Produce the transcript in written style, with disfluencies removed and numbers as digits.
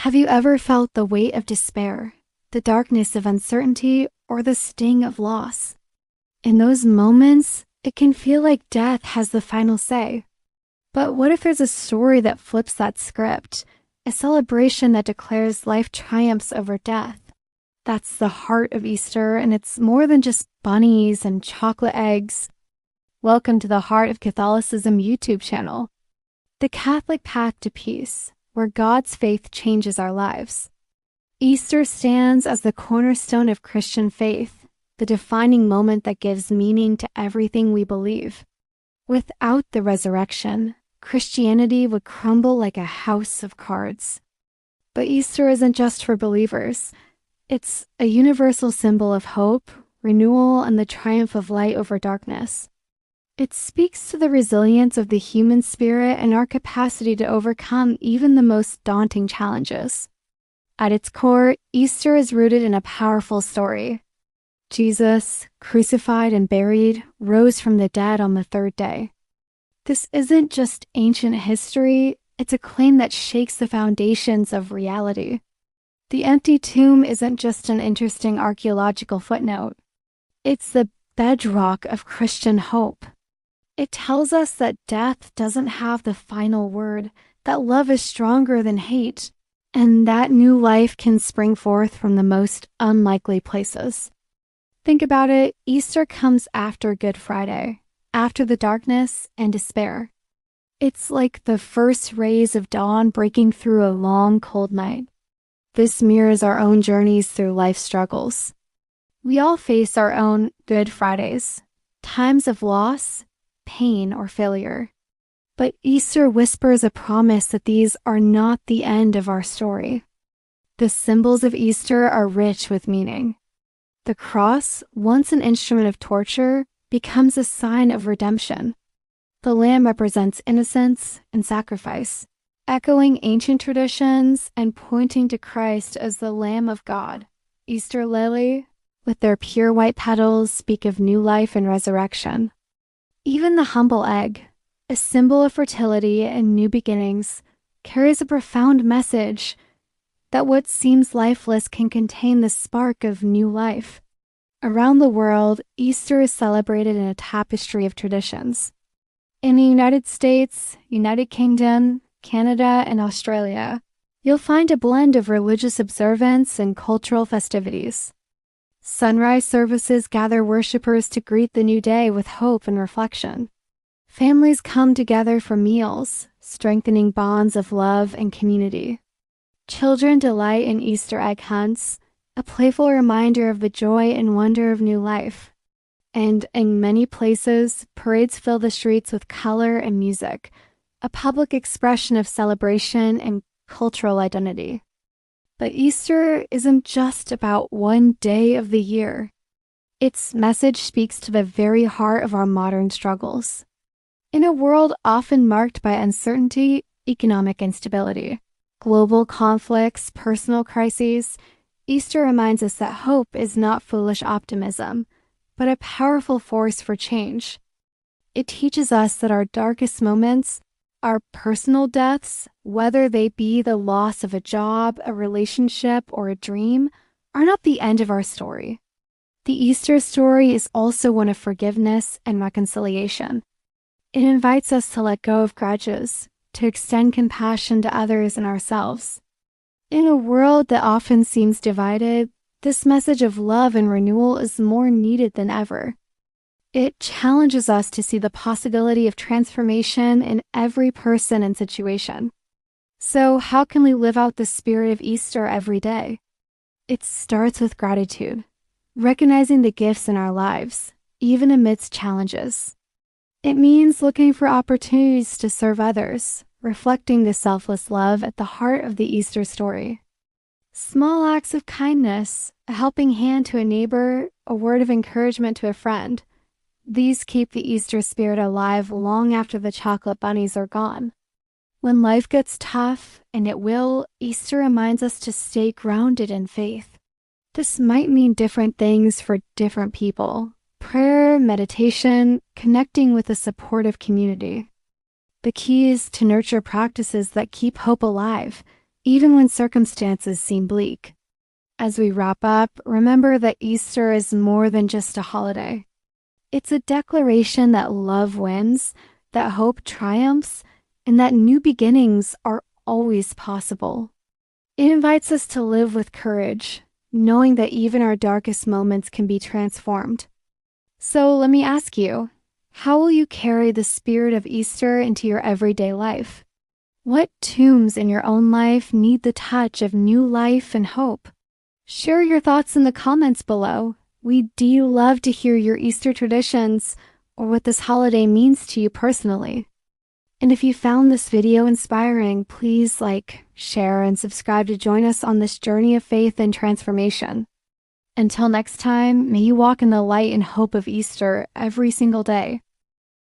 Have you ever felt the weight of despair, the darkness of uncertainty, or the sting of loss? In those moments, it can feel like death has the final say. But what if there's a story that flips that script, a celebration that declares life triumphs over death? That's the heart of Easter, and it's more than just bunnies and chocolate eggs. Welcome to the Heart of Catholicism YouTube channel, the Catholic path to peace, where God's faith changes our lives. Easter stands as the cornerstone of Christian faith, the defining moment that gives meaning to everything we believe. Without the resurrection, Christianity would crumble like a house of cards. But Easter isn't just for believers. It's a universal symbol of hope, renewal, and the triumph of light over darkness. It speaks to the resilience of the human spirit and our capacity to overcome even the most daunting challenges. At its core, Easter is rooted in a powerful story. Jesus, crucified and buried, rose from the dead on the third day. This isn't just ancient history, it's a claim that shakes the foundations of reality. The empty tomb isn't just an interesting archaeological footnote. It's the bedrock of Christian hope. It tells us that death doesn't have the final word, that love is stronger than hate, and that new life can spring forth from the most unlikely places. Think about it, Easter comes after Good Friday, after the darkness and despair. It's like the first rays of dawn breaking through a long, cold night. This mirrors our own journeys through life's struggles. We all face our own Good Fridays, times of loss, pain, or failure. But Easter whispers a promise that these are not the end of our story. The symbols of Easter are rich with meaning. The cross, once an instrument of torture, becomes a sign of redemption. The lamb represents innocence and sacrifice, echoing ancient traditions and pointing to Christ as the Lamb of God. Easter lily, with their pure white petals, speak of new life and resurrection. Even the humble egg, a symbol of fertility and new beginnings, carries a profound message that what seems lifeless can contain the spark of new life. Around the world, Easter is celebrated in a tapestry of traditions. In the United States, United Kingdom, Canada, and Australia, you'll find a blend of religious observance and cultural festivities. Sunrise services gather worshipers to greet the new day with hope and reflection. Families come together for meals, strengthening bonds of love and community. Children delight in Easter egg hunts, a playful reminder of the joy and wonder of new life. And in many places, parades fill the streets with color and music, a public expression of celebration and cultural identity. But Easter isn't just about one day of the year. Its message speaks to the very heart of our modern struggles. In a world often marked by uncertainty, economic instability, global conflicts, personal crises, Easter reminds us that hope is not foolish optimism, but a powerful force for change. It teaches us that our darkest moments, our personal deaths, whether they be the loss of a job, a relationship, or a dream, are not the end of our story. The Easter story is also one of forgiveness and reconciliation. It invites us to let go of grudges, to extend compassion to others and ourselves. In a world that often seems divided, this message of love and renewal is more needed than ever. It challenges us to see the possibility of transformation in every person and situation. So how can we live out the spirit of Easter every day? It starts with gratitude, recognizing the gifts in our lives, even amidst challenges. It means looking for opportunities to serve others, reflecting the selfless love at the heart of the Easter story. Small acts of kindness, a helping hand to a neighbor, a word of encouragement to a friend, these keep the Easter spirit alive long after the chocolate bunnies are gone. When life gets tough, and it will, Easter reminds us to stay grounded in faith. This might mean different things for different people. Prayer, meditation, connecting with a supportive community. The key is to nurture practices that keep hope alive, even when circumstances seem bleak. As we wrap up, remember that Easter is more than just a holiday. It's a declaration that love wins, that hope triumphs, and that new beginnings are always possible. It invites us to live with courage, knowing that even our darkest moments can be transformed. So let me ask you, how will you carry the spirit of Easter into your everyday life? What tombs in your own life need the touch of new life and hope? Share your thoughts in the comments below. We do love to hear your Easter traditions or what this holiday means to you personally. And if you found this video inspiring, please like, share, and subscribe to join us on this journey of faith and transformation. Until next time, may you walk in the light and hope of Easter every single day.